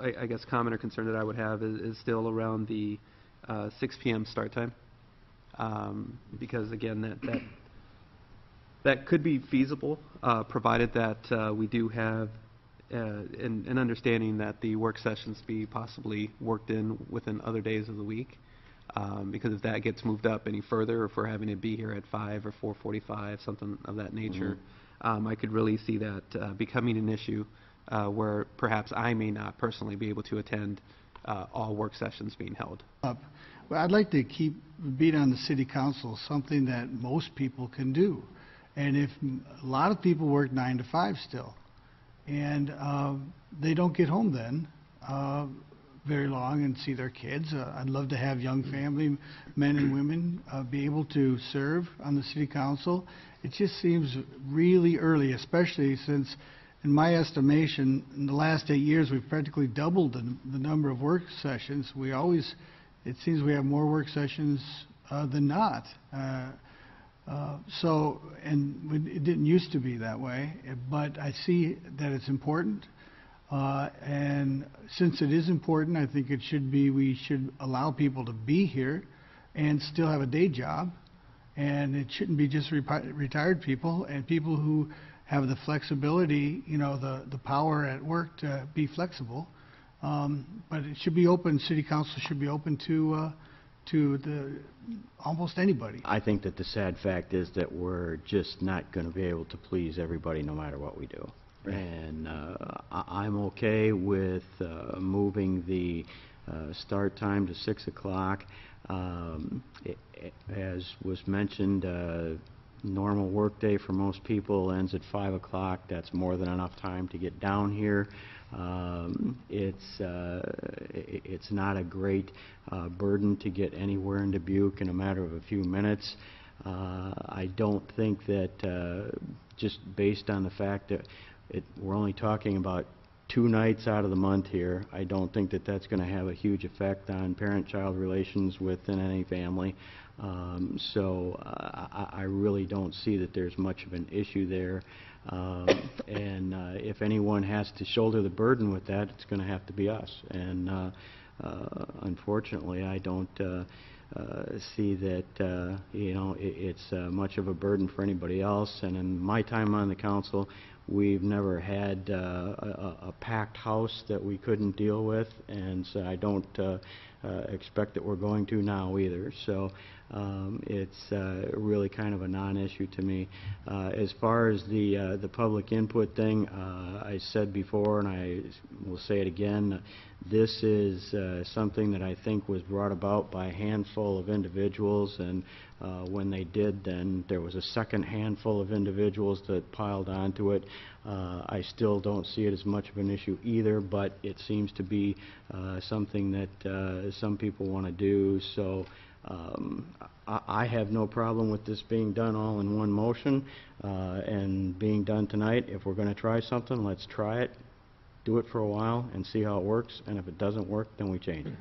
I guess, comment or concern that I would have is still around the 6 p.m. start time, because again, that could be feasible, provided that we do have an understanding that the work sessions be possibly worked in within other days of the week. Because if that gets moved up any further, or if we're having to be here at 5 or 4:45, something of that nature, I could really see that becoming an issue where perhaps I may not personally be able to attend all work sessions being held. Well, I'd like to keep beat on the city council, something that most people can do. And if a lot of people work 9 to 5 still, and they don't get home then very long and see their kids. I'd love to have young family men and women be able to serve on the city council. It just seems really early, especially since, in my estimation, in the last 8 years, we've practically doubled the number of work sessions. It seems we have more work sessions than not. And it didn't used to be that way, but I see that it's important. And since it is important, I think we should allow people to be here and still have a day job. And it shouldn't be just retired people and people who have the flexibility, the power at work to be flexible. But it should be open, city council should be open to almost anybody. I think that the sad fact is that we're just not going to be able to please everybody no matter what we do. Right. And I'm okay with moving the start time to 6 o'clock. As was mentioned, normal work day for most people ends at 5 o'clock. That's more than enough time to get down here. It's not a great burden to get anywhere in Dubuque in a matter of a few minutes. I don't think that just based on the fact that we're only talking about 2 nights out of the month here, I don't think that that's going to have a huge effect on parent-child relations within any family. So I really don't see that there's much of an issue there. And if anyone has to shoulder the burden with that, it's going to have to be us. And unfortunately, I don't see that it's much of a burden for anybody else. And in my time on the council, we've never had a packed house that we couldn't deal with, and so I don't expect that we're going to now either. So it's really kind of a non-issue to me. As far as the public input thing, I said before, and I will say it again, this is something that I think was brought about by a handful of individuals, and when they did, then there was a second handful of individuals that piled onto it. I still don't see it as much of an issue either, but it seems to be something that some people want to do. So I have no problem with this being done all in one motion and being done tonight. If we're going to try something, let's try it, do it for a while and see how it works, and if it doesn't work, then we change it.